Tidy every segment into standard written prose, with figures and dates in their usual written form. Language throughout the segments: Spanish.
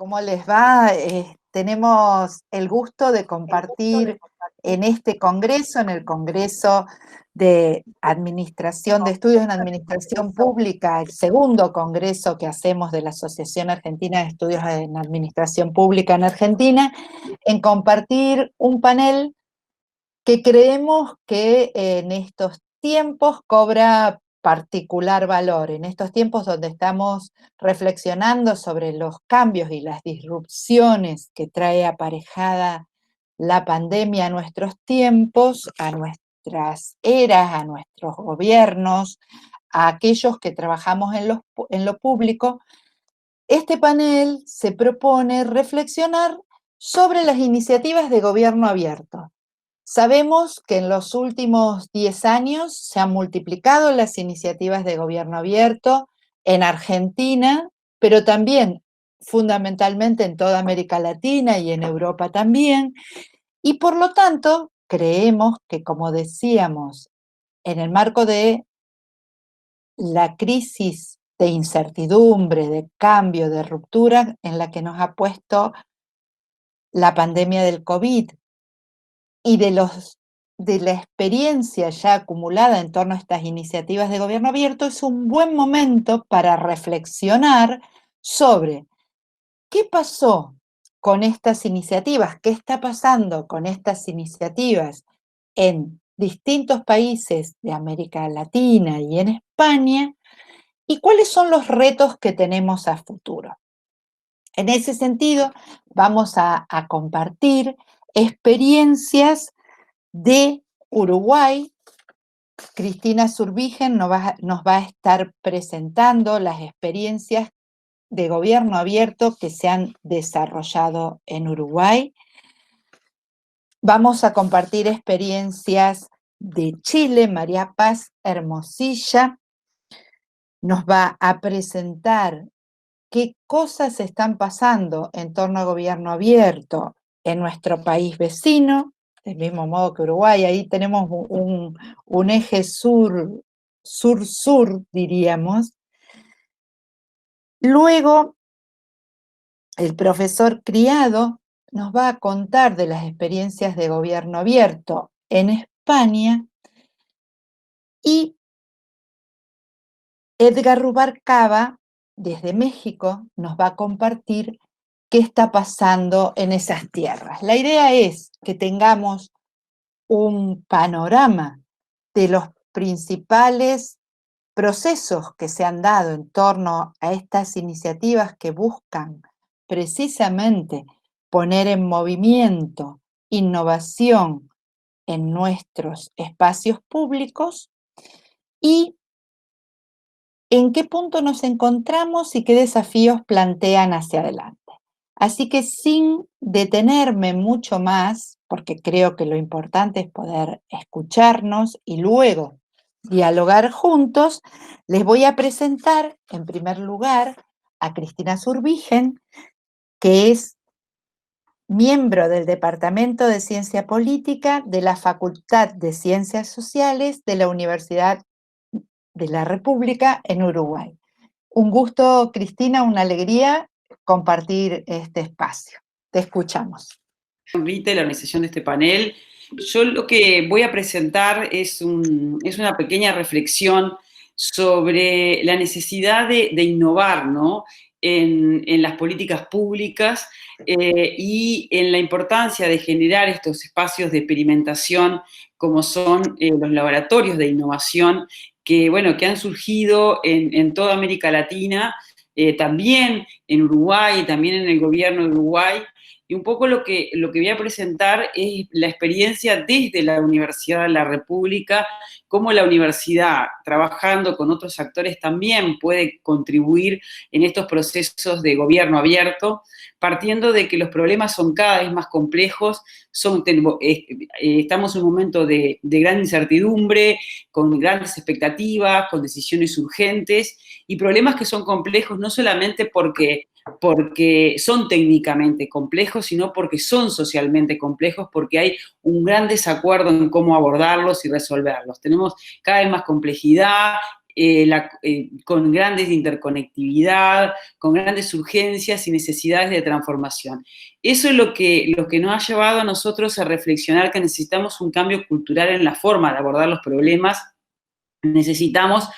¿Cómo les va? Tenemos el gusto de compartir en este congreso, en el Congreso de Administración, de Estudios en Administración Pública, el segundo congreso que hacemos de la Asociación Argentina de Estudios en Administración Pública en Argentina, en compartir un panel que creemos que en estos tiempos cobra particular valor, en estos tiempos donde estamos reflexionando sobre los cambios y las disrupciones que trae aparejada la pandemia a nuestros tiempos, a nuestras eras, a nuestros gobiernos, a aquellos que trabajamos en lo público. Este panel se propone reflexionar sobre las iniciativas de gobierno abierto. Sabemos que en los últimos 10 años se han multiplicado las iniciativas de gobierno abierto en Argentina, pero también fundamentalmente en toda América Latina y en Europa también. Y por lo tanto, creemos que, como decíamos, en el marco de la crisis de incertidumbre, de cambio, de ruptura en la que nos ha puesto la pandemia del COVID, y de la experiencia ya acumulada en torno a estas iniciativas de gobierno abierto, es un buen momento para reflexionar sobre qué pasó con estas iniciativas, qué está pasando con estas iniciativas en distintos países de América Latina y en España, y cuáles son los retos que tenemos a futuro. En ese sentido, vamos a compartir experiencias de Uruguay. Cristina Surbigen nos va a estar presentando las experiencias de gobierno abierto que se han desarrollado en Uruguay. Vamos a compartir experiencias de Chile. María Paz Hermosilla nos va a presentar qué cosas están pasando en torno a gobierno abierto en nuestro país vecino, del mismo modo que Uruguay. Ahí tenemos un eje sur-sur, diríamos. Luego, el profesor Criado nos va a contar de las experiencias de gobierno abierto en España, y Edgar Rubalcaba, desde México, nos va a compartir qué está pasando en esas tierras. La idea es que tengamos un panorama de los principales procesos que se han dado en torno a estas iniciativas que buscan precisamente poner en movimiento innovación en nuestros espacios públicos, y en qué punto nos encontramos y qué desafíos plantean hacia adelante. Así que, sin detenerme mucho más, porque creo que lo importante es poder escucharnos y luego dialogar juntos, les voy a presentar en primer lugar a Cristina Surbigen, que es miembro del Departamento de Ciencia Política de la Facultad de Ciencias Sociales de la Universidad de la República en Uruguay. Un gusto, Cristina, una alegría compartir este espacio. Te escuchamos. Invite la organización de este panel. Yo lo que voy a presentar es una pequeña reflexión sobre la necesidad de innovar, ¿no?, en las políticas públicas y en la importancia de generar estos espacios de experimentación como son los laboratorios de innovación que, bueno, que han surgido en toda América Latina, también en Uruguay, también en el gobierno de Uruguay. Y un poco lo que voy a presentar es la experiencia desde la Universidad de la República, cómo la universidad, trabajando con otros actores, también puede contribuir en estos procesos de gobierno abierto, partiendo de que los problemas son cada vez más complejos, estamos en un momento de gran incertidumbre, con grandes expectativas, con decisiones urgentes, y problemas que son complejos no solamente porque son técnicamente complejos, sino porque son socialmente complejos, porque hay un gran desacuerdo en cómo abordarlos y resolverlos. Tenemos cada vez más complejidad, con grandes interconectividad, con grandes urgencias y necesidades de transformación. Eso es lo que nos ha llevado a nosotros a reflexionar que necesitamos un cambio cultural en la forma de abordar los problemas. Necesitamos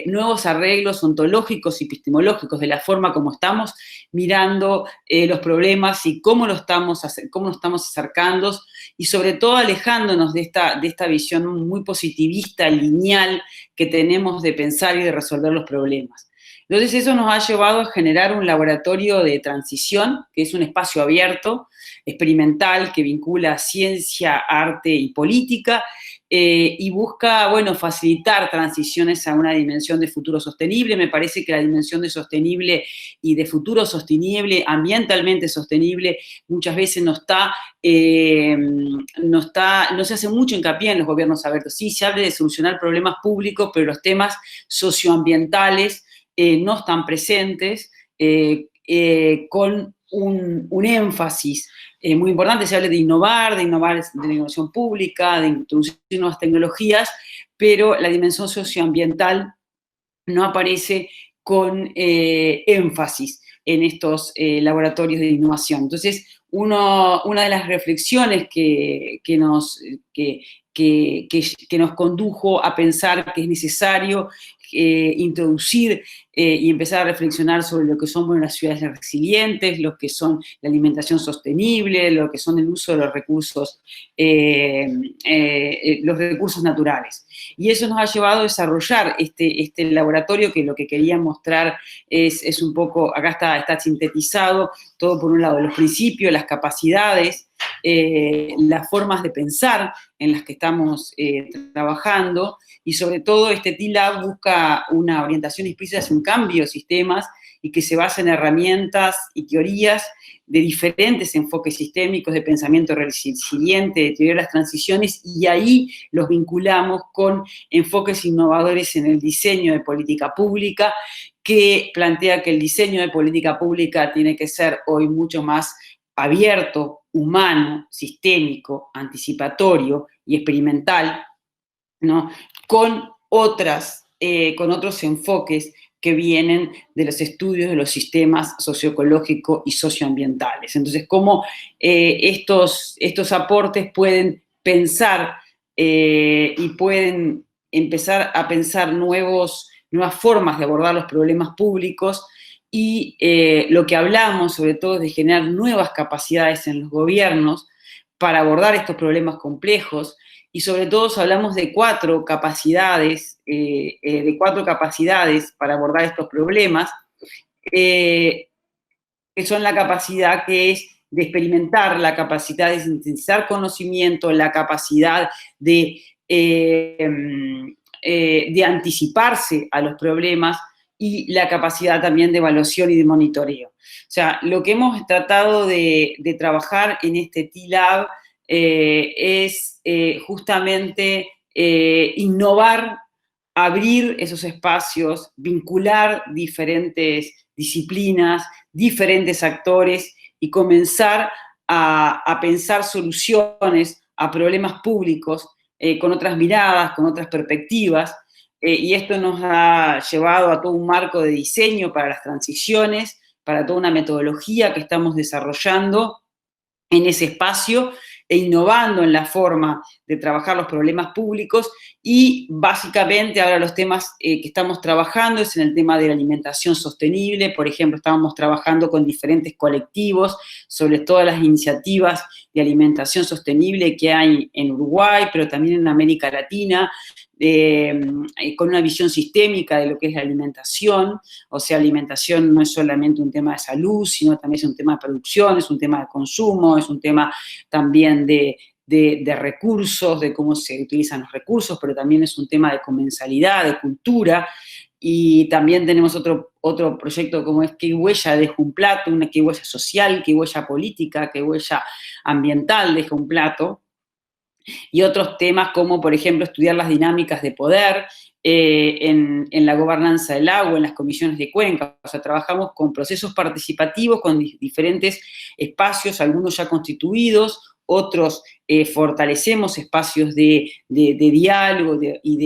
nuevos arreglos ontológicos y epistemológicos de la forma como estamos mirando los problemas y cómo nos estamos acercando, y sobre todo alejándonos de esta visión muy positivista, lineal, que tenemos de pensar y de resolver los problemas. Entonces eso nos ha llevado a generar un laboratorio de transición, que es un espacio abierto, experimental, que vincula ciencia, arte y política, y busca, bueno, facilitar transiciones a una dimensión de futuro sostenible. Me parece que la dimensión de sostenible y de futuro sostenible, ambientalmente sostenible, muchas veces no se hace mucho hincapié en los gobiernos abiertos. Sí, se habla de solucionar problemas públicos, pero los temas socioambientales no están presentes, con un énfasis muy importante. Se habla de innovar, de la innovación pública, de introducir nuevas tecnologías, pero la dimensión socioambiental no aparece con énfasis en estos laboratorios de innovación. Entonces, una de las reflexiones que nos condujo a pensar que es necesario introducir y empezar a reflexionar sobre lo que son, bueno, las ciudades resilientes, lo que son la alimentación sostenible, lo que son el uso de los recursos naturales. Y eso nos ha llevado a desarrollar este laboratorio, que lo que quería mostrar es un poco, acá está sintetizado, todo por un lado, los principios, las capacidades, las formas de pensar en las que estamos trabajando, y sobre todo este TLab busca una orientación explícita hacia un cambio de sistemas y que se basa en herramientas y teorías de diferentes enfoques sistémicos de pensamiento resiliente, de teoría de las transiciones, y ahí los vinculamos con enfoques innovadores en el diseño de política pública, que plantea que el diseño de política pública tiene que ser hoy mucho más abierto, humano, sistémico, anticipatorio y experimental, ¿no? Con otros enfoques que vienen de los estudios de los sistemas socioecológicos y socioambientales. Entonces, cómo estos aportes pueden pensar y pueden empezar a pensar nuevas formas de abordar los problemas públicos, y lo que hablamos sobre todo es de generar nuevas capacidades en los gobiernos para abordar estos problemas complejos. Y sobre todo hablamos de cuatro capacidades para abordar estos problemas, que son la capacidad que es de experimentar, la capacidad de sintetizar conocimiento, la capacidad de anticiparse a los problemas, y la capacidad también de evaluación y de monitoreo. O sea, lo que hemos tratado de trabajar en este TLab es justamente innovar, abrir esos espacios, vincular diferentes disciplinas, diferentes actores, y comenzar a pensar soluciones a problemas públicos con otras miradas, con otras perspectivas. Y esto nos ha llevado a todo un marco de diseño para las transiciones, para toda una metodología que estamos desarrollando en ese espacio e innovando en la forma de trabajar los problemas públicos. Y básicamente ahora los temas que estamos trabajando es en el tema de la alimentación sostenible. Por ejemplo, estábamos trabajando con diferentes colectivos sobre todas las iniciativas de alimentación sostenible que hay en Uruguay, pero también en América Latina, con una visión sistémica de lo que es la alimentación. O sea, alimentación no es solamente un tema de salud, sino también es un tema de producción, es un tema de consumo, es un tema también de recursos, de cómo se utilizan los recursos, pero también es un tema de comensalidad, de cultura. Y también tenemos otro proyecto como es ¿Qué huella deja un plato? ¿Qué huella social? ¿Qué huella política? ¿Qué huella ambiental deja un plato? Y otros temas como, por ejemplo, estudiar las dinámicas de poder en la gobernanza del agua, en las comisiones de cuenca. O sea, trabajamos con procesos participativos, con diferentes espacios, algunos ya constituidos, otros fortalecemos espacios de diálogo y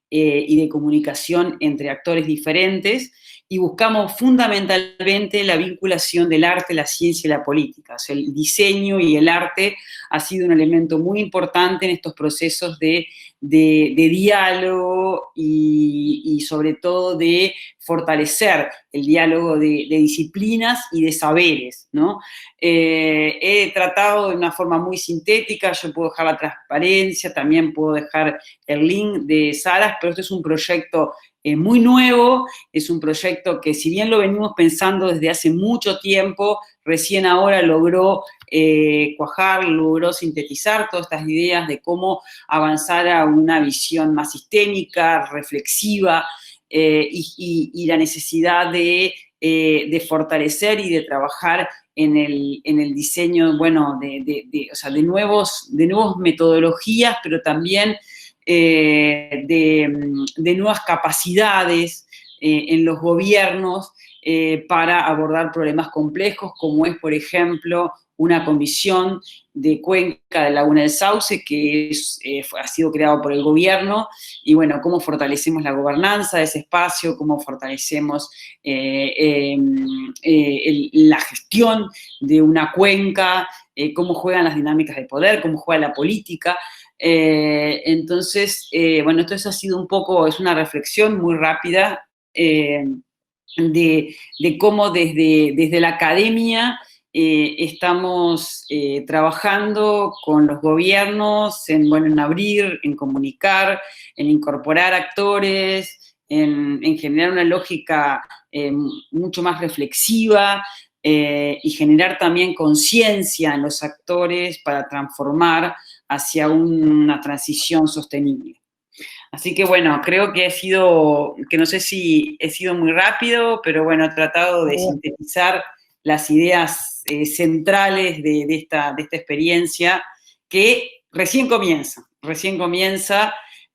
y de comunicación entre actores diferentes, y buscamos fundamentalmente la vinculación del arte, la ciencia y la política. O sea, el diseño y el arte ha sido un elemento muy importante en estos procesos de diálogo y sobre todo de fortalecer el diálogo de disciplinas y de saberes, ¿no? He tratado de una forma muy sintética, yo puedo dejar la transparencia, también puedo dejar el link de Saras, pero este es un proyecto muy nuevo, es un proyecto que si bien lo venimos pensando desde hace mucho tiempo, recién ahora logró cuajar, logró sintetizar todas estas ideas de cómo avanzar a una visión más sistémica, reflexiva, y la necesidad de fortalecer y de trabajar en el diseño, bueno, o sea, de nuevas metodologías, pero también de nuevas capacidades en los gobiernos para abordar problemas complejos, como es, por ejemplo, una comisión de cuenca de Laguna del Sauce, que ha sido creado por el gobierno, y bueno, cómo fortalecemos la gobernanza de ese espacio, cómo fortalecemos la gestión de una cuenca, cómo juegan las dinámicas de poder, cómo juega la política. Entonces, bueno, esto ha sido un poco, es una reflexión muy rápida de cómo desde la academia estamos trabajando con los gobiernos en abrir, en comunicar, en incorporar actores, en generar una lógica mucho más reflexiva y generar también conciencia en los actores para transformar hacia una transición sostenible. Así que bueno, creo que no sé si he sido muy rápido, pero bueno, he tratado de sintetizar las ideas centrales de esta experiencia que recién comienza.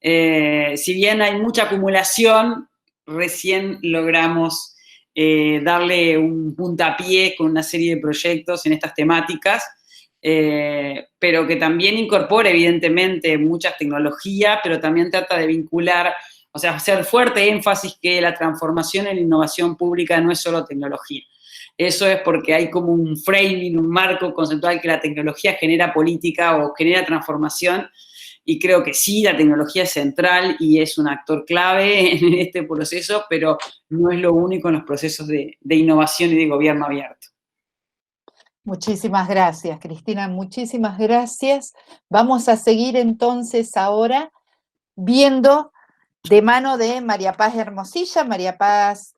Si bien hay mucha acumulación, recién logramos darle un puntapié con una serie de proyectos en estas temáticas, pero que también incorpora evidentemente muchas tecnologías, pero también trata de vincular, o sea, hacer fuerte énfasis que la transformación en la innovación pública no es solo tecnología. Eso es porque hay como un framing, un marco conceptual que la tecnología genera política o genera transformación, y creo que sí, la tecnología es central y es un actor clave en este proceso, pero no es lo único en los procesos de innovación y de gobierno abierto. Muchísimas gracias, Cristina, muchísimas gracias. Vamos a seguir entonces ahora viendo de mano de María Paz Hermosilla. María Paz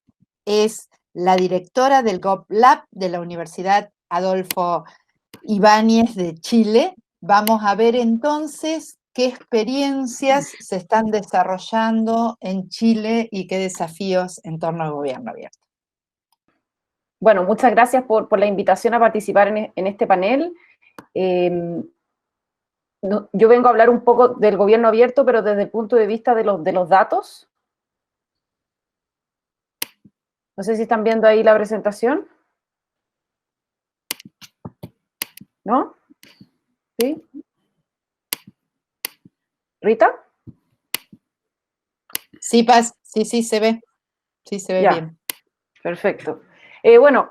es la directora del GovLab de la Universidad Adolfo Ibáñez de Chile. Vamos a ver entonces qué experiencias se están desarrollando en Chile y qué desafíos en torno al gobierno abierto. Bueno, muchas gracias por la invitación a participar en este panel. Yo vengo a hablar un poco del gobierno abierto, pero desde el punto de vista de los datos. No sé si están viendo ahí la presentación. ¿No? ¿Sí? ¿Rita? Sí, Paz, sí, se ve. Sí, se ve Ya. bien. Perfecto. Bueno,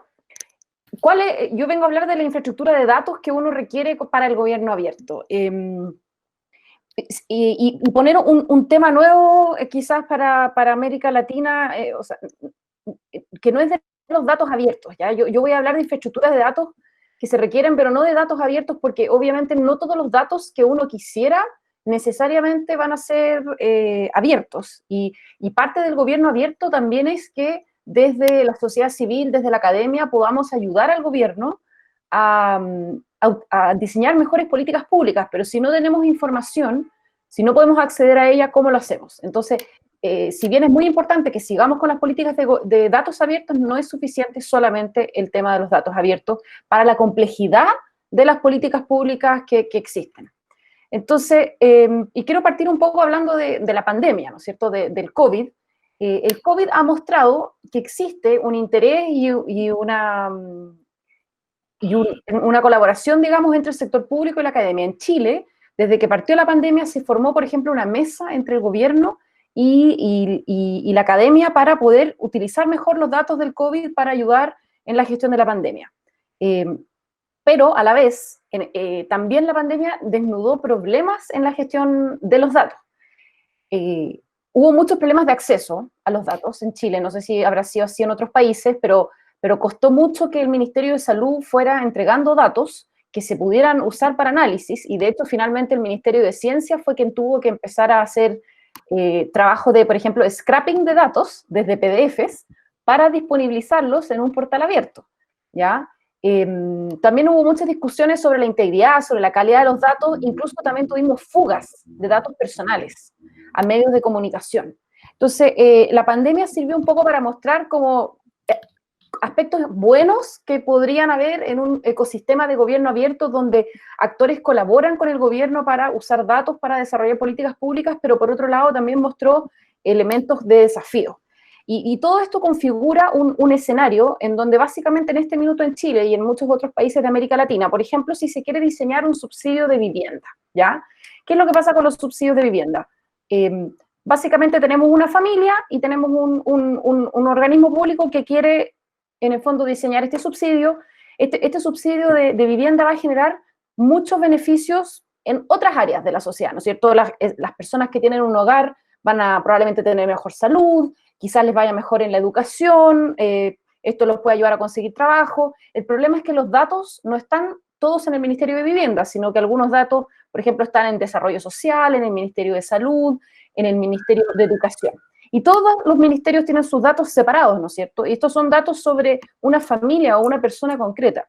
yo vengo a hablar de la infraestructura de datos que uno requiere para el gobierno abierto. Y poner un tema nuevo quizás para América Latina, o sea, que no es de los datos abiertos, ¿ya? Yo voy a hablar de infraestructuras de datos que se requieren, pero no de datos abiertos, porque obviamente no todos los datos que uno quisiera necesariamente van a ser abiertos. Y parte del gobierno abierto también es que desde la sociedad civil, desde la academia, podamos ayudar al gobierno a diseñar mejores políticas públicas, pero si no tenemos información, si no podemos acceder a ella, ¿cómo lo hacemos? Entonces, si bien es muy importante que sigamos con las políticas de datos abiertos, no es suficiente solamente el tema de los datos abiertos para la complejidad de las políticas públicas que existen. Entonces, y quiero partir un poco hablando de la pandemia, ¿no es cierto?, del COVID. El COVID ha mostrado que existe un interés y una colaboración, digamos, entre el sector público y la academia. En Chile, desde que partió la pandemia, se formó, por ejemplo, una mesa entre el gobierno y la academia para poder utilizar mejor los datos del COVID para ayudar en la gestión de la pandemia. Pero a la vez, también la pandemia desnudó problemas en la gestión de los datos. Hubo muchos problemas de acceso a los datos en Chile, no sé si habrá sido así en otros países, pero costó mucho que el Ministerio de Salud fuera entregando datos que se pudieran usar para análisis, y de hecho finalmente el Ministerio de Ciencia fue quien tuvo que empezar a hacer trabajo de, por ejemplo, scrapping de datos desde PDFs para disponibilizarlos en un portal abierto, ¿ya? También hubo muchas discusiones sobre la integridad, sobre la calidad de los datos, incluso también tuvimos fugas de datos personales a medios de comunicación. Entonces, la pandemia sirvió un poco para mostrar como aspectos buenos que podrían haber en un ecosistema de gobierno abierto donde actores colaboran con el gobierno para usar datos para desarrollar políticas públicas, pero por otro lado también mostró elementos de desafío. Y todo esto configura un escenario en donde básicamente en este minuto en Chile y en muchos otros países de América Latina, por ejemplo, si se quiere diseñar un subsidio de vivienda, ¿ya? ¿Qué es lo que pasa con los subsidios de vivienda? Básicamente tenemos una familia y tenemos un organismo público que quiere, en el fondo, diseñar este subsidio. Este subsidio de vivienda va a generar muchos beneficios en otras áreas de la sociedad, ¿no es cierto? Las personas que tienen un hogar van a probablemente tener mejor salud, quizás les vaya mejor en la educación, esto los puede ayudar a conseguir trabajo. El problema es que los datos no están todos en el Ministerio de Vivienda, sino que algunos datos, por ejemplo, están en Desarrollo Social, en el Ministerio de Salud, en el Ministerio de Educación. Y todos los ministerios tienen sus datos separados, ¿no es cierto? Y estos son datos sobre una familia o una persona concreta.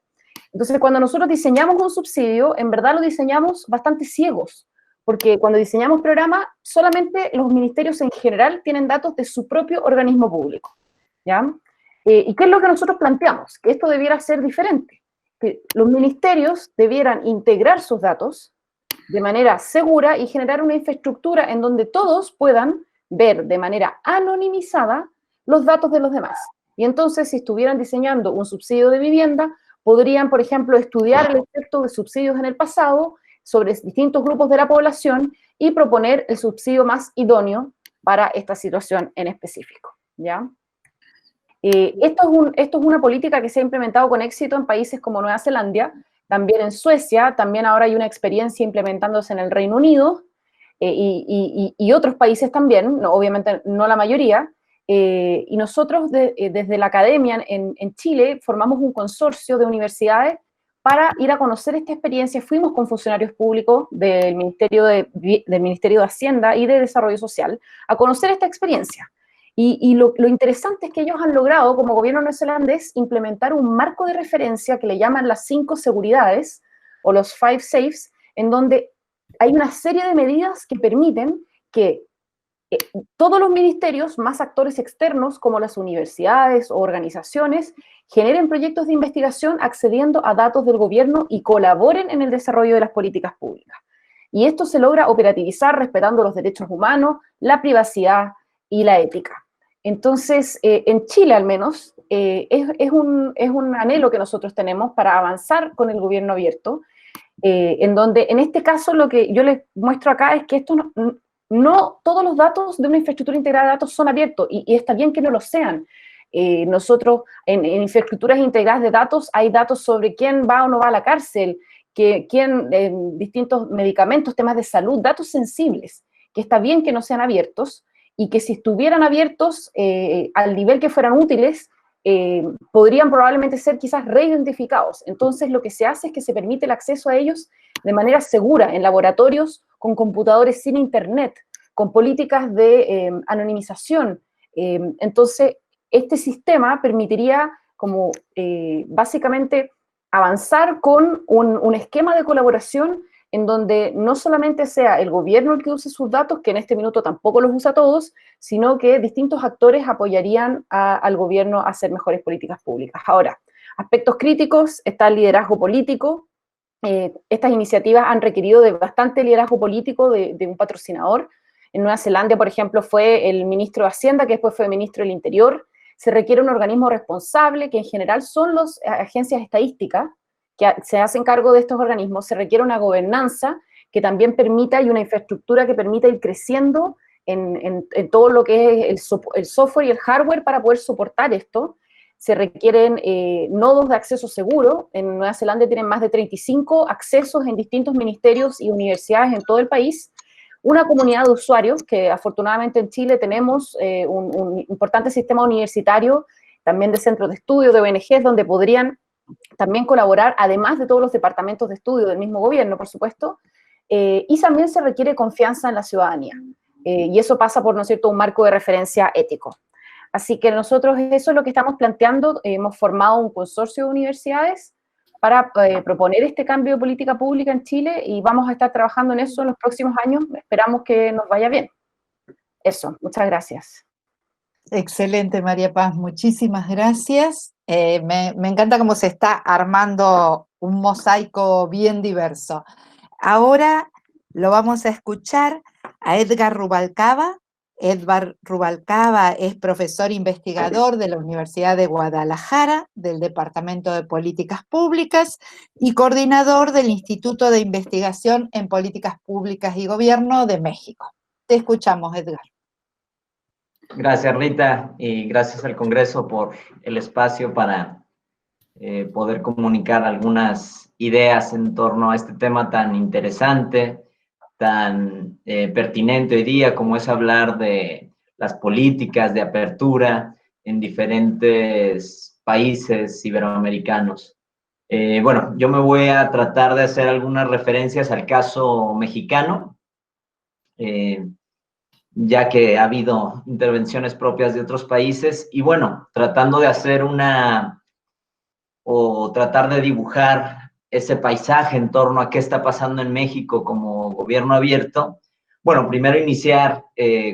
Entonces, cuando nosotros diseñamos un subsidio, en verdad lo diseñamos bastante ciegos, porque cuando diseñamos programas, solamente los ministerios en general tienen datos de su propio organismo público, ¿ya? ¿Y qué es lo que nosotros planteamos? Que esto debiera ser diferente, que los ministerios debieran integrar sus datos de manera segura y generar una infraestructura en donde todos puedan ver de manera anonimizada los datos de los demás. Y entonces, si estuvieran diseñando un subsidio de vivienda, podrían, por ejemplo, estudiar el efecto de subsidios en el pasado sobre distintos grupos de la población y proponer el subsidio más idóneo para esta situación en específico, ¿ya? Esto es una política que se ha implementado con éxito en países como Nueva Zelanda, también en Suecia, también ahora hay una experiencia implementándose en el Reino Unido, y otros países también, no, obviamente no la mayoría, y nosotros desde la academia en Chile formamos un consorcio de universidades para ir a conocer esta experiencia. Fuimos con funcionarios públicos del Ministerio de Hacienda y de Desarrollo Social a conocer esta experiencia. Y lo interesante es que ellos han logrado, como gobierno neozelandés, implementar un marco de referencia que le llaman las 5 seguridades, o los 5 safes, en donde hay una serie de medidas que permiten que todos los ministerios, más actores externos como las universidades o organizaciones, generen proyectos de investigación accediendo a datos del gobierno y colaboren en el desarrollo de las políticas públicas. Y esto se logra operativizar respetando los derechos humanos, la privacidad y la ética. Entonces, en Chile al menos, es un anhelo que nosotros tenemos para avanzar con el gobierno abierto, en donde en este caso lo que yo les muestro acá es que esto no todos los datos de una infraestructura integrada de datos son abiertos, y está bien que no lo sean. Nosotros en infraestructuras integradas de datos hay datos sobre quién va o no va a la cárcel, distintos medicamentos, temas de salud, datos sensibles, que está bien que no sean abiertos, y que si estuvieran abiertos al nivel que fueran útiles, podrían probablemente ser quizás reidentificados. Entonces lo que se hace es que se permite el acceso a ellos de manera segura en laboratorios con computadores sin internet, con políticas de anonimización. Entonces este sistema permitiría como básicamente avanzar con un esquema de colaboración en donde no solamente sea el gobierno el que use sus datos, que en este minuto tampoco los usa todos, sino que distintos actores apoyarían al gobierno a hacer mejores políticas públicas. Ahora, aspectos críticos, está el liderazgo político. Estas iniciativas han requerido de bastante liderazgo político de un patrocinador. En Nueva Zelanda, por ejemplo, fue el ministro de Hacienda, que después fue ministro del Interior. Se requiere un organismo responsable, que en general son las agencias estadísticas, que se hacen cargo de estos organismos. Se requiere una gobernanza que también permita, y una infraestructura que permita ir creciendo en todo lo que es el software y el hardware para poder soportar esto. Se requieren nodos de acceso seguro. En Nueva Zelanda tienen más de 35 accesos en distintos ministerios y universidades en todo el país. Una comunidad de usuarios, que afortunadamente en Chile tenemos un importante sistema universitario, también de centros de estudio, de ONGs, donde podrían también colaborar, además de todos los departamentos de estudio del mismo gobierno, por supuesto, y también se requiere confianza en la ciudadanía. Y eso pasa por, ¿no es cierto?, un marco de referencia ético. Así que nosotros eso es lo que estamos planteando. Hemos formado un consorcio de universidades para proponer este cambio de política pública en Chile y vamos a estar trabajando en eso en los próximos años. Esperamos que nos vaya bien. Eso, muchas gracias. Excelente, María Paz, muchísimas gracias. Me encanta cómo se está armando un mosaico bien diverso. Ahora lo vamos a escuchar a Edgar Rubalcaba. Edgar Rubalcaba es profesor investigador de la Universidad de Guadalajara, del Departamento de Políticas Públicas y coordinador del Instituto de Investigación en Políticas Públicas y Gobierno de México. Te escuchamos, Edgar. Gracias, Rita, y gracias al Congreso por el espacio para poder comunicar algunas ideas en torno a este tema tan interesante, tan pertinente hoy día, como es hablar de las políticas de apertura en diferentes países iberoamericanos. Bueno, yo me voy a tratar de hacer algunas referencias al caso mexicano, ya que ha habido intervenciones propias de otros países, y bueno, tratando de hacer tratar de dibujar ese paisaje en torno a qué está pasando en México como gobierno abierto. Bueno, primero iniciar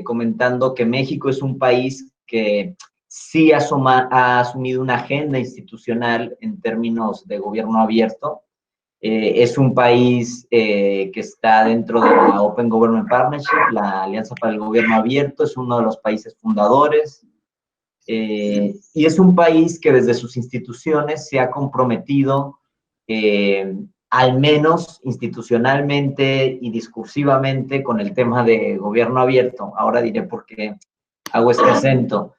comentando que México es un país que sí ha asumido una agenda institucional en términos de gobierno abierto. Es un país que está dentro de la Open Government Partnership, la Alianza para el Gobierno Abierto, es uno de los países fundadores, y es un país que desde sus instituciones se ha comprometido, al menos institucionalmente y discursivamente, con el tema de gobierno abierto. Ahora diré por qué hago este acento.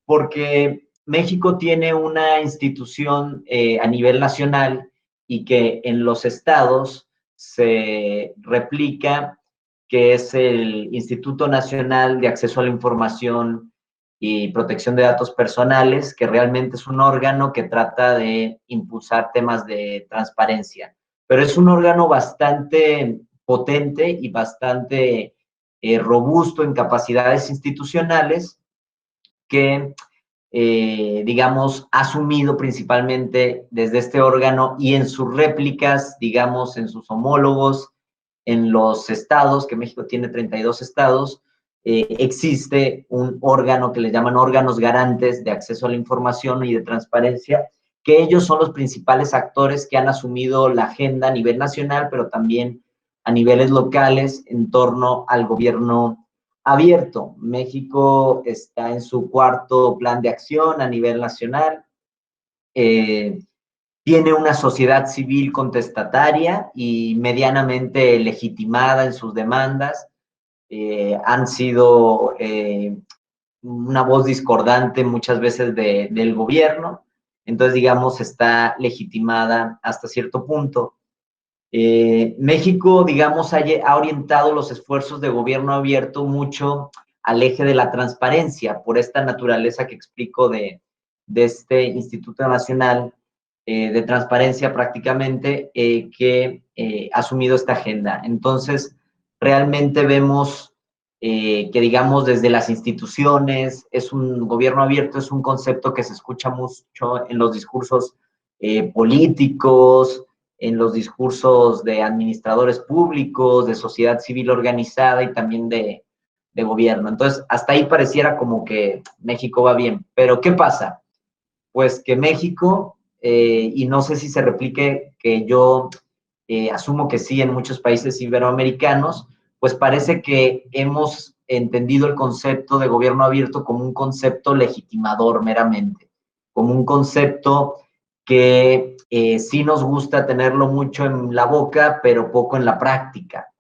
Porque México tiene una institución a nivel nacional y que en los estados se replica, que es el Instituto Nacional de Acceso a la Información y Protección de Datos Personales, que realmente es un órgano que trata de impulsar temas de transparencia. Pero es un órgano bastante potente y bastante robusto en capacidades institucionales que digamos, asumido principalmente desde este órgano y en sus réplicas, digamos, en sus homólogos, en los estados, que México tiene 32 estados, existe un órgano que le llaman órganos garantes de acceso a la información y de transparencia, que ellos son los principales actores que han asumido la agenda a nivel nacional, pero también a niveles locales en torno al gobierno abierto. México está en su cuarto plan de acción a nivel nacional. Tiene una sociedad civil contestataria y medianamente legitimada en sus demandas. Han sido una voz discordante muchas veces del gobierno. Entonces, digamos, está legitimada hasta cierto punto. México, digamos, ha orientado los esfuerzos de gobierno abierto mucho al eje de la transparencia, por esta naturaleza que explico de este Instituto Nacional de Transparencia prácticamente, que ha asumido esta agenda. Entonces, realmente vemos que, digamos, desde las instituciones, es un gobierno abierto, es un concepto que se escucha mucho en los discursos políticos, en los discursos de administradores públicos, de sociedad civil organizada y también de gobierno. Entonces, hasta ahí pareciera como que México va bien. Pero, ¿qué pasa? Pues que México, y no sé si se replique, que yo asumo que sí en muchos países iberoamericanos, pues parece que hemos entendido el concepto de gobierno abierto como un concepto legitimador meramente, como un concepto que sí nos gusta tenerlo mucho en la boca, pero poco en la práctica,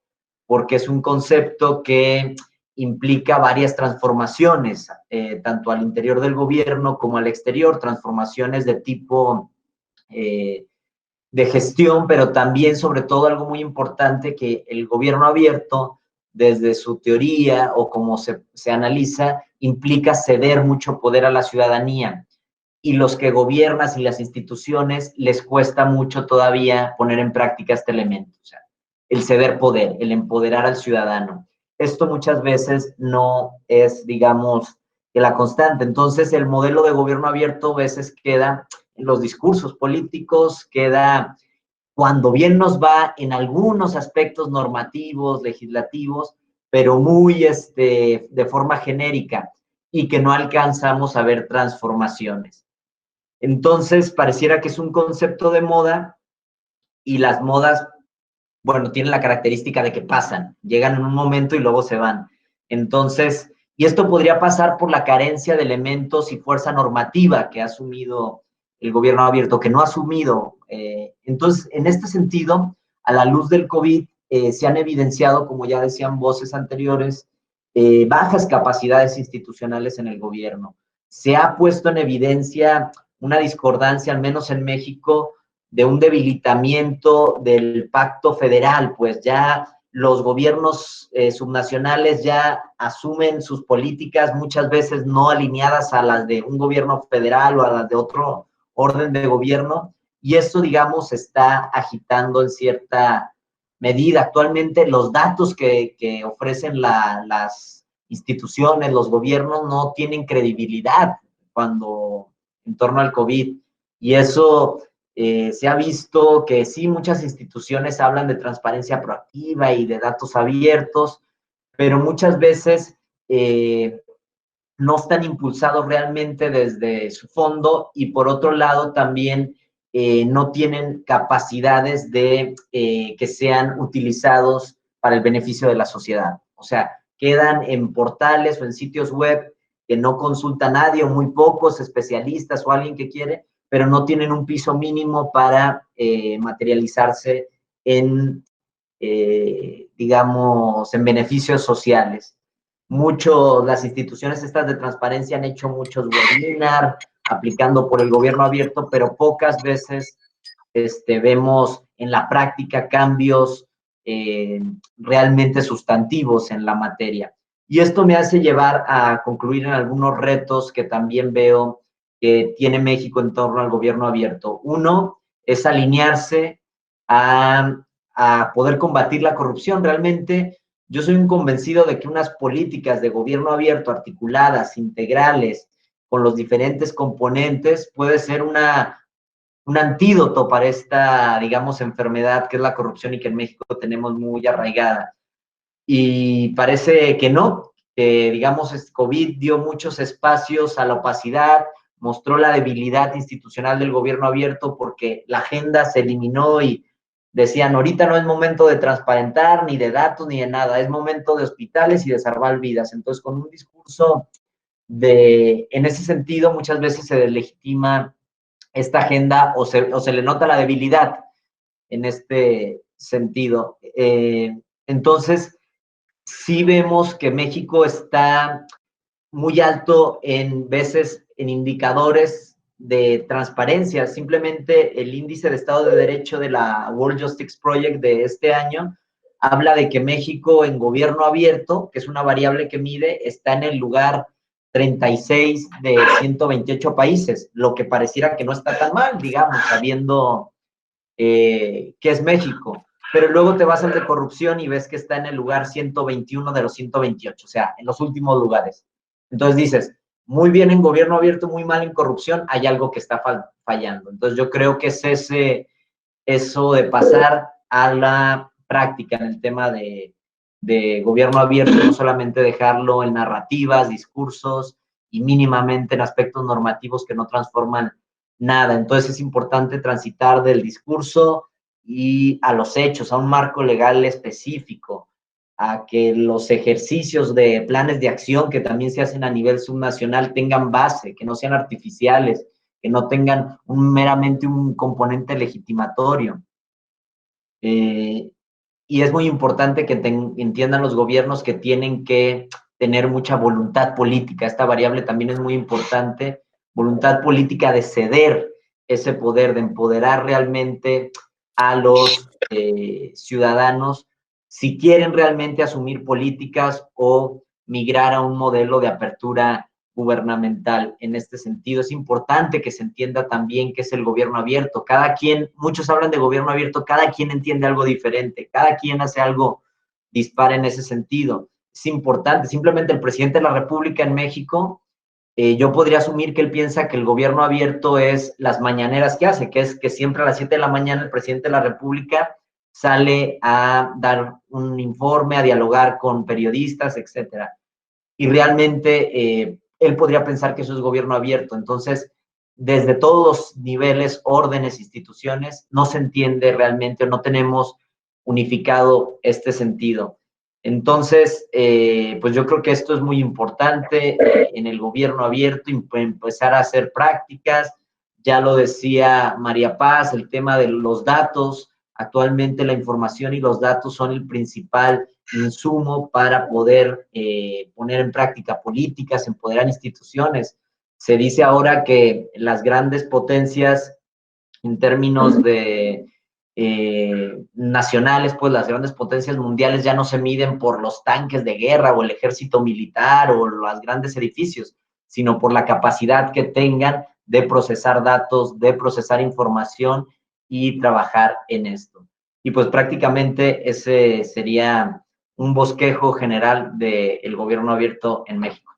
porque es un concepto que implica varias transformaciones, tanto al interior del gobierno como al exterior, transformaciones de tipo de gestión, pero también, sobre todo, algo muy importante, que el gobierno abierto, desde su teoría o como se analiza, implica ceder mucho poder a la ciudadanía. Y los que gobiernan y las instituciones les cuesta mucho todavía poner en práctica este elemento, o sea, el ceder poder, el empoderar al ciudadano. Esto muchas veces no es, digamos, que la constante. Entonces, el modelo de gobierno abierto a veces queda en los discursos políticos, queda cuando bien nos va en algunos aspectos normativos, legislativos, pero muy de forma genérica, y que no alcanzamos a ver transformaciones. Entonces, pareciera que es un concepto de moda, y las modas, bueno, tienen la característica de que pasan, llegan en un momento y luego se van. Entonces, y esto podría pasar por la carencia de elementos y fuerza normativa que ha asumido el gobierno abierto, que no ha asumido. Entonces, en este sentido, a la luz del COVID, se han evidenciado, como ya decían voces anteriores, bajas capacidades institucionales en el gobierno. Se ha puesto en evidencia una discordancia, al menos en México, de un debilitamiento del pacto federal, pues ya los gobiernos subnacionales ya asumen sus políticas muchas veces no alineadas a las de un gobierno federal o a las de otro orden de gobierno, y esto, digamos, está agitando en cierta medida. Actualmente los datos que ofrecen las instituciones, los gobiernos, no tienen credibilidad en torno al COVID, y eso se ha visto que sí, muchas instituciones hablan de transparencia proactiva y de datos abiertos, pero muchas veces no están impulsados realmente desde su fondo, y por otro lado también no tienen capacidades de que sean utilizados para el beneficio de la sociedad. O sea, quedan en portales o en sitios web que no consulta nadie, o muy pocos especialistas o alguien que quiere, pero no tienen un piso mínimo para materializarse en, digamos, en beneficios sociales. Las instituciones estas de transparencia han hecho muchos webinars aplicando por el gobierno abierto, pero pocas veces vemos en la práctica cambios realmente sustantivos en la materia. Y esto me hace llevar a concluir en algunos retos que también veo que tiene México en torno al gobierno abierto. Uno es alinearse a poder combatir la corrupción. Realmente yo soy un convencido de que unas políticas de gobierno abierto articuladas, integrales, con los diferentes componentes, puede ser un antídoto para esta, digamos, enfermedad que es la corrupción y que en México tenemos muy arraigada. Y parece que no, que, digamos, COVID dio muchos espacios a la opacidad, mostró la debilidad institucional del gobierno abierto, porque la agenda se eliminó y decían, ahorita no es momento de transparentar, ni de datos, ni de nada, es momento de hospitales y de salvar vidas. Entonces, con un discurso en ese sentido, muchas veces se deslegitima esta agenda, o se le nota la debilidad en este sentido. Entonces, sí vemos que México está muy alto en veces en indicadores de transparencia. Simplemente el índice de Estado de Derecho de la World Justice Project de este año habla de que México en gobierno abierto, que es una variable que mide, está en el lugar 36 de 128 países, lo que pareciera que no está tan mal, digamos, sabiendo que es México. Pero luego te vas al de corrupción y ves que está en el lugar 121 de los 128, o sea, en los últimos lugares. Entonces dices, muy bien en gobierno abierto, muy mal en corrupción, hay algo que está fallando. Entonces yo creo que es eso de pasar a la práctica en el tema de gobierno abierto, no solamente dejarlo en narrativas, discursos y mínimamente en aspectos normativos que no transforman nada. Entonces es importante transitar del discurso y a los hechos, a un marco legal específico, a que los ejercicios de planes de acción que también se hacen a nivel subnacional tengan base, que no sean artificiales, que no tengan meramente un componente legitimatorio. Y es muy importante que entiendan los gobiernos que tienen que tener mucha voluntad política. Esta variable también es muy importante, voluntad política de ceder ese poder, de empoderar realmente a los ciudadanos si quieren realmente asumir políticas o migrar a un modelo de apertura gubernamental. En este sentido, es importante que se entienda también qué es el gobierno abierto. Cada quien, muchos hablan de gobierno abierto, cada quien entiende algo diferente, cada quien hace algo dispar en ese sentido. Es importante, simplemente el presidente de la República en México, yo podría asumir que él piensa que el gobierno abierto es las mañaneras que hace, que es que siempre a las 7 de la mañana el presidente de la República sale a dar un informe, a dialogar con periodistas, etcétera. Y realmente él podría pensar que eso es gobierno abierto. Entonces, desde todos los niveles, órdenes, instituciones, no se entiende realmente o no tenemos unificado este sentido. Entonces, pues yo creo que esto es muy importante en el gobierno abierto, empezar a hacer prácticas. Ya lo decía María Paz, el tema de los datos. Actualmente la información y los datos son el principal insumo para poder poner en práctica políticas, empoderar instituciones. Se dice ahora que las grandes potencias en términos de nacionales, pues las grandes potencias mundiales ya no se miden por los tanques de guerra o el ejército militar o los grandes edificios, sino por la capacidad que tengan de procesar datos, de procesar información y trabajar en esto. Y pues prácticamente ese sería un bosquejo general del gobierno abierto en México.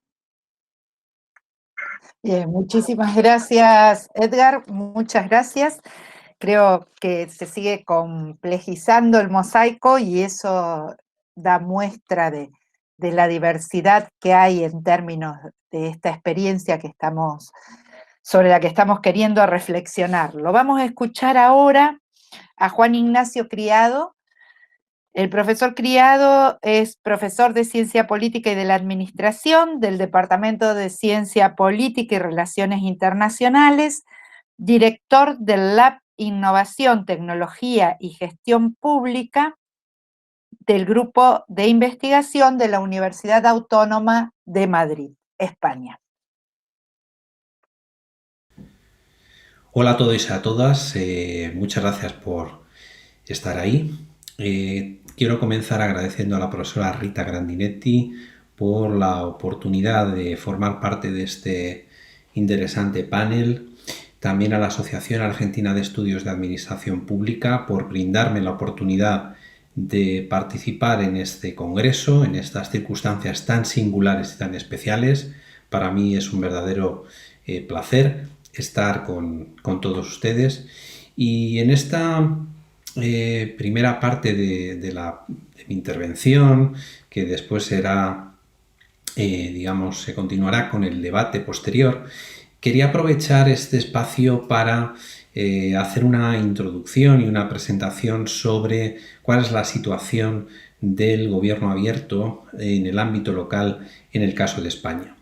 Bien, muchísimas gracias, Edgar, muchas gracias. Creo que se sigue complejizando el mosaico y eso da muestra de la diversidad que hay en términos de esta experiencia que sobre la que estamos queriendo reflexionar. Lo vamos a escuchar ahora a Juan Ignacio Criado. El profesor Criado es profesor de Ciencia Política y de la Administración del Departamento de Ciencia Política y Relaciones Internacionales, director del Lab Innovación, Tecnología y Gestión Pública del Grupo de Investigación de la Universidad Autónoma de Madrid, España. Hola a todos y a todas, muchas gracias por estar ahí. Quiero comenzar agradeciendo a la profesora Rita Grandinetti por la oportunidad de formar parte de este interesante panel. También a la Asociación Argentina de Estudios de Administración Pública por brindarme la oportunidad de participar en este congreso, en estas circunstancias tan singulares y tan especiales. Para mí es un verdadero placer estar con todos ustedes. Y en esta primera parte de mi intervención, que después será, se continuará con el debate posterior, quería aprovechar este espacio para hacer una introducción y una presentación sobre cuál es la situación del gobierno abierto en el ámbito local en el caso de España.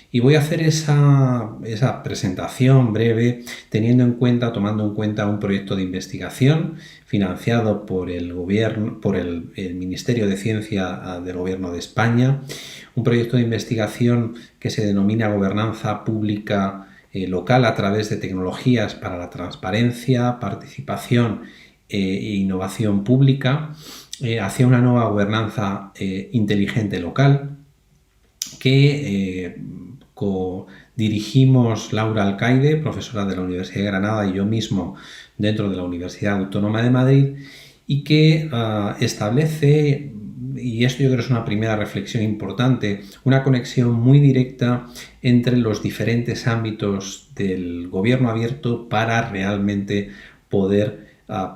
Y voy a hacer esa presentación breve tomando en cuenta un proyecto de investigación financiado por el gobierno, por el Ministerio de Ciencia del Gobierno de España, un proyecto de investigación que se denomina Gobernanza Pública Local a través de tecnologías para la transparencia, participación e innovación pública hacia una nueva gobernanza inteligente local, que dirigimos Laura Alcaide, profesora de la Universidad de Granada, y yo mismo dentro de la Universidad Autónoma de Madrid, y que establece, y esto yo creo que es una primera reflexión importante, una conexión muy directa entre los diferentes ámbitos del gobierno abierto para realmente poder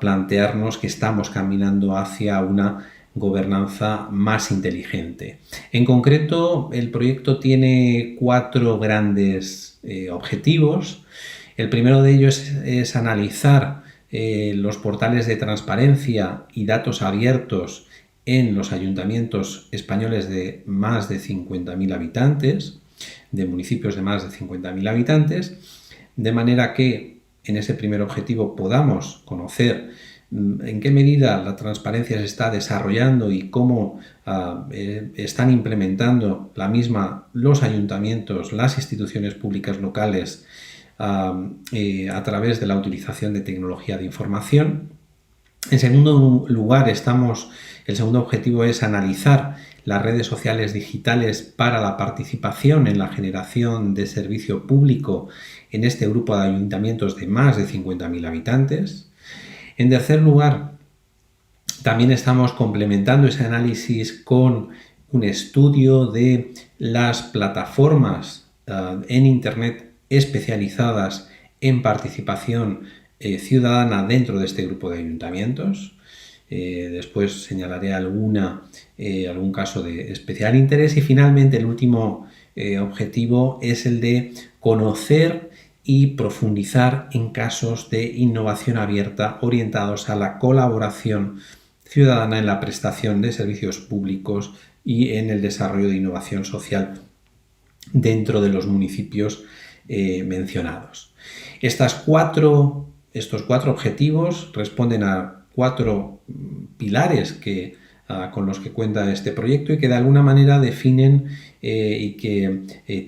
plantearnos que estamos caminando hacia una gobernanza más inteligente. En concreto, el proyecto tiene 4 grandes objetivos. El primero de ellos es analizar los portales de transparencia y datos abiertos en los ayuntamientos españoles de más de 50.000 habitantes, de municipios de más de 50.000 habitantes, de manera que en ese primer objetivo podamos conocer en qué medida la transparencia se está desarrollando y cómo están implementando la misma los ayuntamientos, las instituciones públicas locales a través de la utilización de tecnología de información. En segundo lugar, el segundo objetivo es analizar las redes sociales digitales para la participación en la generación de servicio público en este grupo de ayuntamientos de más de 50.000 habitantes. En tercer lugar, también estamos complementando ese análisis con un estudio de las plataformas en Internet especializadas en participación ciudadana dentro de este grupo de ayuntamientos. Después señalaré algún caso de especial interés y finalmente el último objetivo es el de conocer y profundizar en casos de innovación abierta orientados a la colaboración ciudadana en la prestación de servicios públicos y en el desarrollo de innovación social dentro de los municipios mencionados. Estos cuatro objetivos responden a 4 pilares con los que cuenta este proyecto y que de alguna manera definen y que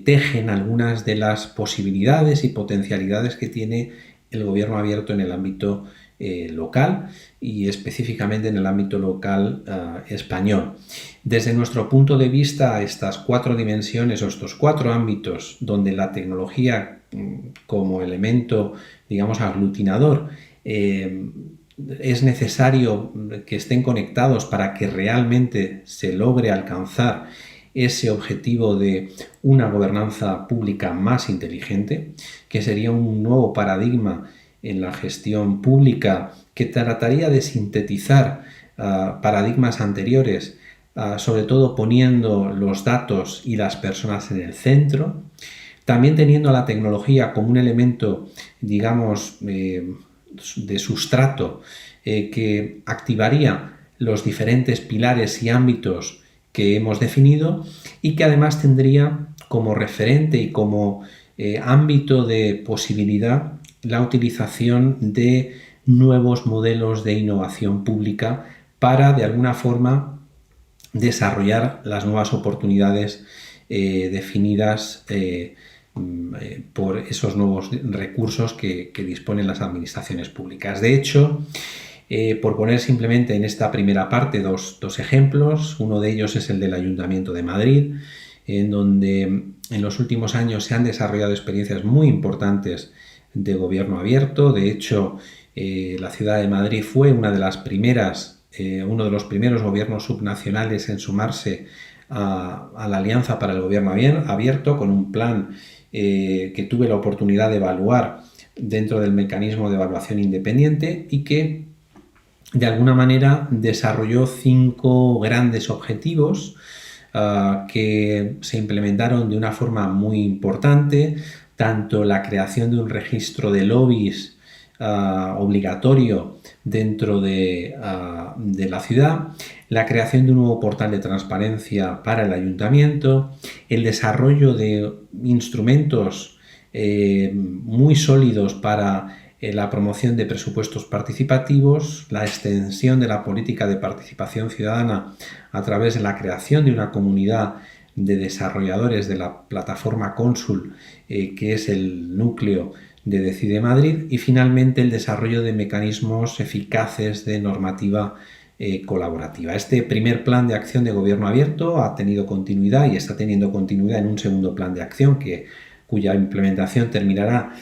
tejen algunas de las posibilidades y potencialidades que tiene el gobierno abierto en el ámbito local y específicamente en el ámbito local español. Desde nuestro punto de vista, estas 4 dimensiones o estos 4 ámbitos donde la tecnología como elemento, digamos, aglutinador es necesario que estén conectados para que realmente se logre alcanzar ese objetivo de una gobernanza pública más inteligente, que sería un nuevo paradigma en la gestión pública que trataría de sintetizar paradigmas anteriores, sobre todo poniendo los datos y las personas en el centro, también teniendo la tecnología como un elemento, digamos, de sustrato que activaría los diferentes pilares y ámbitos que hemos definido y que además tendría como referente y como ámbito de posibilidad la utilización de nuevos modelos de innovación pública para, de alguna forma, desarrollar las nuevas oportunidades definidas por esos nuevos recursos que disponen las administraciones públicas. De hecho, por poner simplemente en esta primera parte dos ejemplos, uno de ellos es el del Ayuntamiento de Madrid, en donde en los últimos años se han desarrollado experiencias muy importantes de gobierno abierto. De hecho, la ciudad de Madrid fue uno de los primeros gobiernos subnacionales en sumarse a la Alianza para el Gobierno Abierto, con un plan que tuve la oportunidad de evaluar dentro del mecanismo de evaluación independiente y que de alguna manera desarrolló 5 grandes objetivos que se implementaron de una forma muy importante, tanto la creación de un registro de lobbies obligatorio dentro de la ciudad, la creación de un nuevo portal de transparencia para el ayuntamiento, el desarrollo de instrumentos muy sólidos para la promoción de presupuestos participativos, la extensión de la política de participación ciudadana a través de la creación de una comunidad de desarrolladores de la plataforma Cónsul, que es el núcleo de Decide Madrid, y finalmente el desarrollo de mecanismos eficaces de normativa colaborativa. Este primer plan de acción de gobierno abierto ha tenido continuidad y está teniendo continuidad en un segundo plan de acción cuya implementación terminará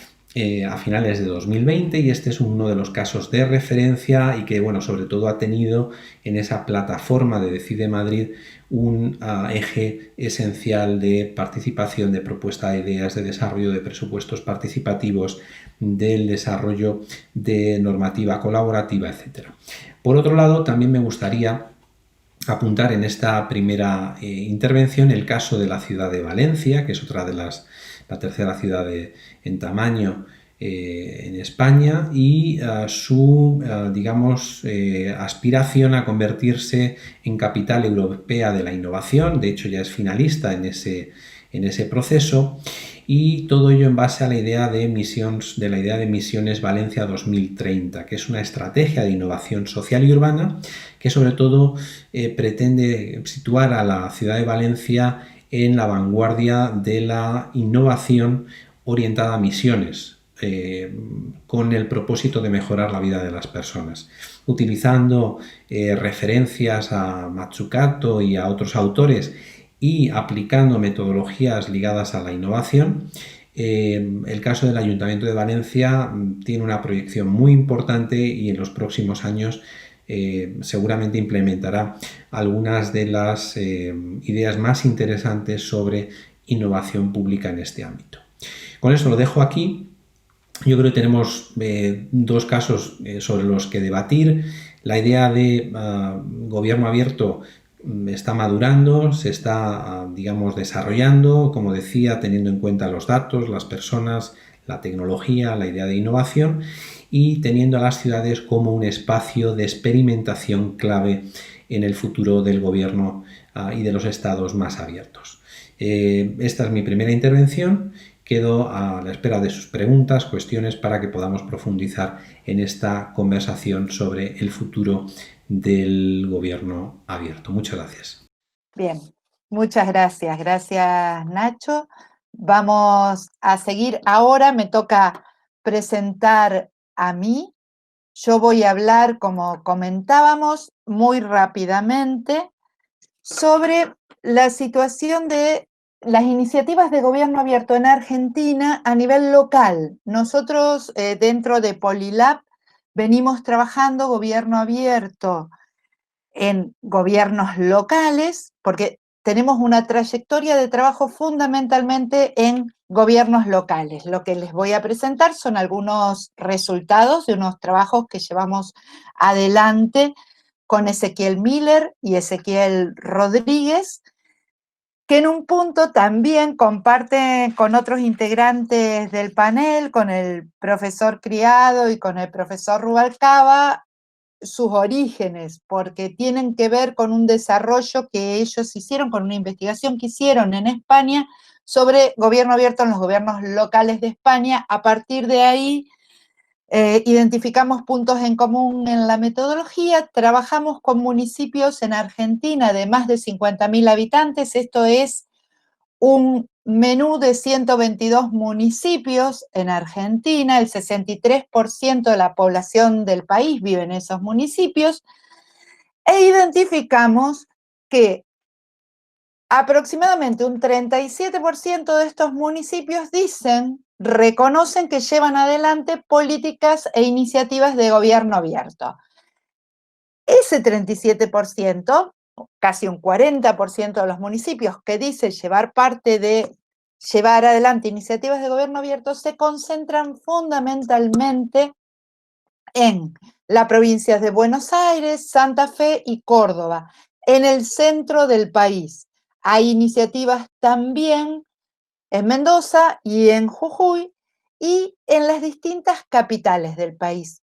a finales de 2020, y este es uno de los casos de referencia y que, bueno, sobre todo ha tenido en esa plataforma de Decide Madrid un eje esencial de participación, de propuesta de ideas, de desarrollo de presupuestos participativos, del desarrollo de normativa colaborativa, etc. Por otro lado, también me gustaría apuntar en esta primera intervención el caso de la ciudad de Valencia, que es otra de la tercera ciudad en tamaño en España, y su, digamos, aspiración a convertirse en capital europea de la innovación. De hecho, ya es finalista en en ese proceso, y todo ello en base a la idea de Misiones Valencia 2030, que es una estrategia de innovación social y urbana que sobre todo pretende situar a la ciudad de Valencia en la vanguardia de la innovación orientada a misiones, con el propósito de mejorar la vida de las personas, utilizando referencias a Mazzucato y a otros autores y aplicando metodologías ligadas a la innovación. El caso del Ayuntamiento de Valencia tiene una proyección muy importante y en los próximos años seguramente implementará algunas de las ideas más interesantes sobre innovación pública en este ámbito. Con esto lo dejo aquí. Yo creo que tenemos dos casos sobre los que debatir. La idea de gobierno abierto está madurando, se está, digamos, desarrollando, como decía, teniendo en cuenta los datos, las personas, la tecnología, la idea de innovación, y teniendo a las ciudades como un espacio de experimentación clave en el futuro del gobierno y de los estados más abiertos. Esta es mi primera intervención. Quedo a la espera de sus preguntas, cuestiones, para que podamos profundizar en esta conversación sobre el futuro del gobierno abierto. Muchas gracias. Bien, muchas gracias. Gracias, Nacho. Vamos a seguir. Ahora me toca presentar a mí. Yo voy a hablar, como comentábamos, muy rápidamente sobre la situación de las iniciativas de gobierno abierto en Argentina a nivel local. Nosotros dentro de Polilab venimos trabajando gobierno abierto en gobiernos locales, porque tenemos una trayectoria de trabajo fundamentalmente en gobiernos locales. Lo que les voy a presentar son algunos resultados de unos trabajos que llevamos adelante con Ezequiel Miller y Ezequiel Rodríguez, que en un punto también comparten con otros integrantes del panel, con el profesor Criado y con el profesor Rubalcaba, sus orígenes, porque tienen que ver con un desarrollo que ellos hicieron, con una investigación que hicieron en España sobre gobierno abierto en los gobiernos locales de España. A partir de ahí identificamos puntos en común en la metodología, trabajamos con municipios en Argentina de más de 50.000 habitantes, esto es un menú de 122 municipios en Argentina, el 63% de la población del país vive en esos municipios, e identificamos que aproximadamente un 37% de estos municipios reconocen que llevan adelante políticas e iniciativas de gobierno abierto. Ese 37%, casi un 40% de los municipios que dicen llevar adelante iniciativas de gobierno abierto, se concentran fundamentalmente en las provincias de Buenos Aires, Santa Fe y Córdoba, en el centro del país. Hay iniciativas también en Mendoza y en Jujuy y en las distintas capitales del país,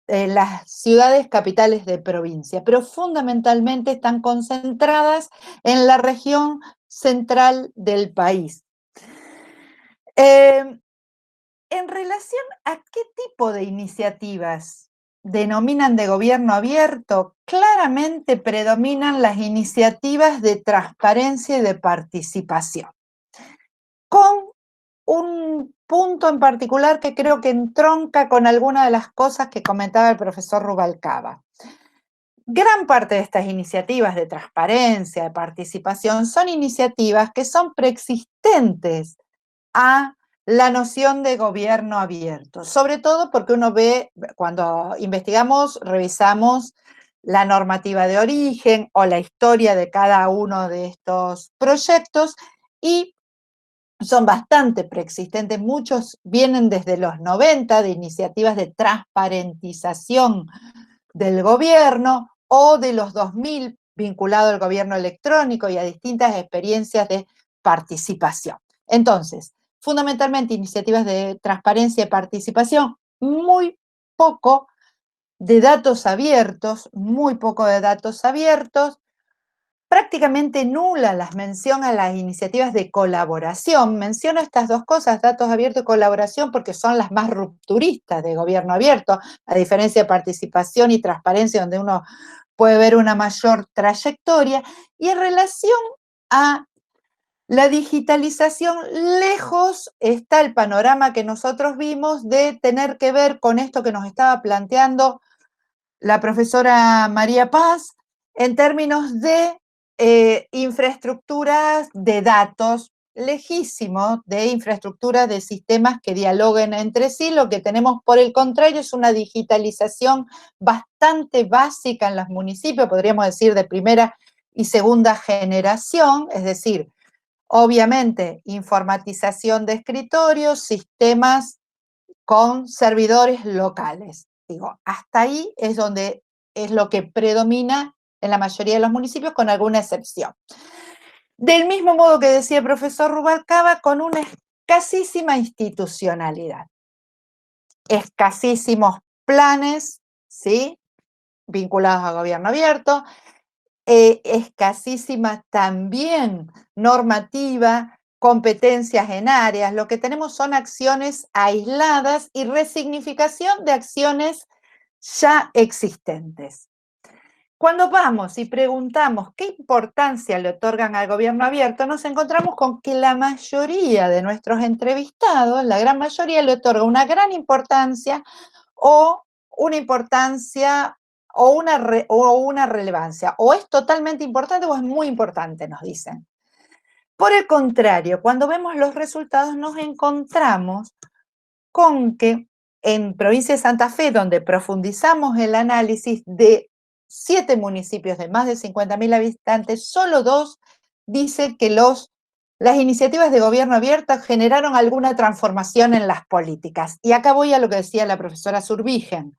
en las ciudades capitales de provincia, pero fundamentalmente están concentradas en la región central del país. En relación a qué tipo de iniciativas denominan de gobierno abierto, claramente predominan las iniciativas de transparencia y de participación, con un punto en particular que creo que entronca con alguna de las cosas que comentaba el profesor Rubalcaba. Gran parte de estas iniciativas de transparencia, de participación, son iniciativas que son preexistentes a la noción de gobierno abierto, sobre todo porque uno ve, cuando investigamos, revisamos la normativa de origen o la historia de cada uno de estos proyectos y son bastante preexistentes, muchos vienen desde los 90 de iniciativas de transparentización del gobierno o de los 2000 vinculado al gobierno electrónico y a distintas experiencias de participación. Entonces, fundamentalmente iniciativas de transparencia y participación, muy poco de datos abiertos, prácticamente nula la mención a las iniciativas de colaboración. Menciono estas dos cosas, datos abiertos y colaboración, porque son las más rupturistas de gobierno abierto, a diferencia de participación y transparencia, donde uno puede ver una mayor trayectoria. Y en relación a la digitalización, lejos está el panorama que nosotros vimos de tener que ver con esto que nos estaba planteando la profesora María Paz, en términos de infraestructuras de datos, lejísimo de infraestructuras de sistemas que dialoguen entre sí. Lo que tenemos, por el contrario, es una digitalización bastante básica en los municipios, podríamos decir de primera y segunda generación, es decir, obviamente, informatización de escritorios, sistemas con servidores locales. Digo, hasta ahí es donde es lo que predomina en la mayoría de los municipios, con alguna excepción. Del mismo modo que decía el profesor Rubalcaba, con una escasísima institucionalidad. Escasísimos planes, ¿sí?, vinculados a gobierno abierto, escasísima también normativa, competencias en áreas. Lo que tenemos son acciones aisladas y resignificación de acciones ya existentes. Cuando vamos y preguntamos qué importancia le otorgan al gobierno abierto, nos encontramos con que la mayoría de nuestros entrevistados, la gran mayoría, le otorga una gran importancia o una importancia o una relevancia. O es totalmente importante o es muy importante, nos dicen. Por el contrario, cuando vemos los resultados nos encontramos con que en provincia de Santa Fe, donde profundizamos el análisis de 7 municipios de más de 50.000 habitantes, solo 2 dicen que las iniciativas de gobierno abierto generaron alguna transformación en las políticas. Y acá voy a lo que decía la profesora Zurbigen.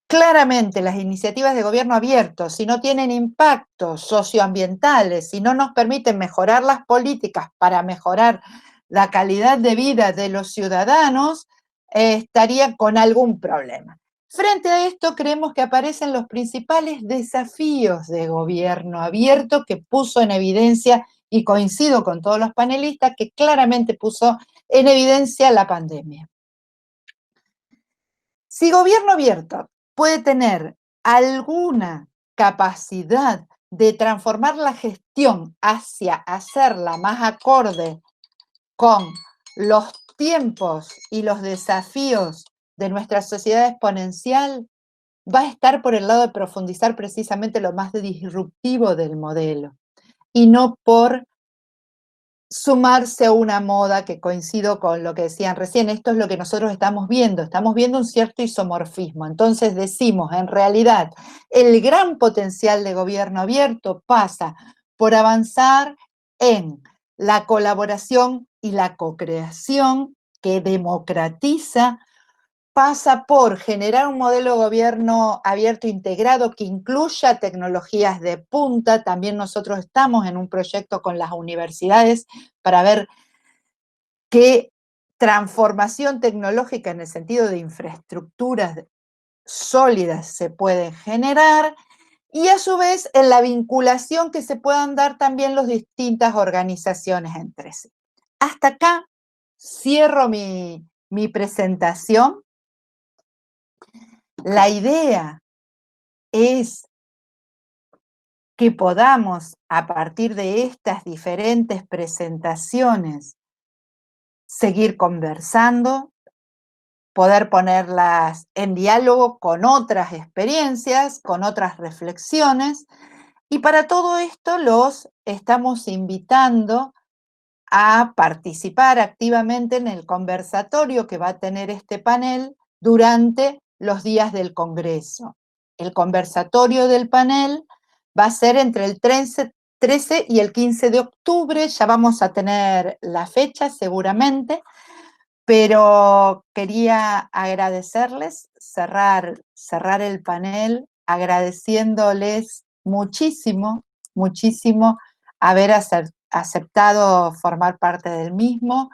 Claramente las iniciativas de gobierno abierto, si no tienen impactos socioambientales, si no nos permiten mejorar las políticas para mejorar la calidad de vida de los ciudadanos, estarían con algún problema. Frente a esto, creemos que aparecen los principales desafíos de gobierno abierto que puso en evidencia, y coincido con todos los panelistas, que claramente puso en evidencia la pandemia. Si gobierno abierto puede tener alguna capacidad de transformar la gestión hacia hacerla más acorde con los tiempos y los desafíos de nuestra sociedad exponencial, va a estar por el lado de profundizar precisamente lo más disruptivo del modelo y no por sumarse a una moda, que coincido con lo que decían recién. Esto es lo que nosotros estamos viendo un cierto isomorfismo. Entonces decimos, en realidad, el gran potencial de gobierno abierto pasa por avanzar en la colaboración y la co-creación que democratiza, pasa por generar un modelo de gobierno abierto integrado que incluya tecnologías de punta. También nosotros estamos en un proyecto con las universidades para ver qué transformación tecnológica en el sentido de infraestructuras sólidas se pueden generar, y a su vez en la vinculación que se puedan dar también las distintas organizaciones entre sí. Hasta acá cierro mi presentación. La idea es que podamos, a partir de estas diferentes presentaciones, seguir conversando, poder ponerlas en diálogo con otras experiencias, con otras reflexiones, y para todo esto los estamos invitando a participar activamente en el conversatorio que va a tener este panel durante los días del Congreso. El conversatorio del panel va a ser entre el 13 y el 15 de octubre, ya vamos a tener la fecha seguramente, pero quería agradecerles, cerrar el panel agradeciéndoles muchísimo, muchísimo haber aceptado formar parte del mismo,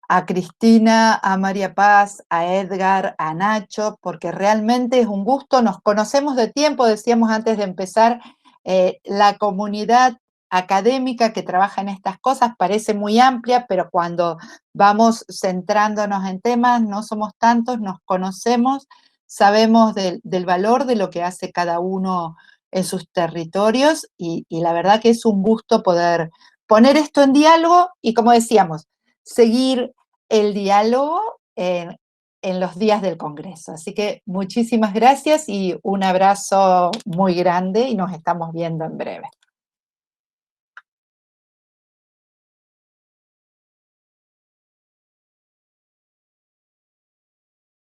a Cristina, a María Paz, a Edgar, a Nacho, porque realmente es un gusto. Nos conocemos de tiempo, decíamos antes de empezar La comunidad académica que trabaja en estas cosas parece muy amplia, pero cuando vamos centrándonos en temas, no somos tantos, nos conocemos, sabemos del valor de lo que hace cada uno en sus territorios y la verdad que es un gusto poder poner esto en diálogo y, como decíamos, seguir el diálogo en los días del Congreso. Así que muchísimas gracias y un abrazo muy grande y nos estamos viendo en breve.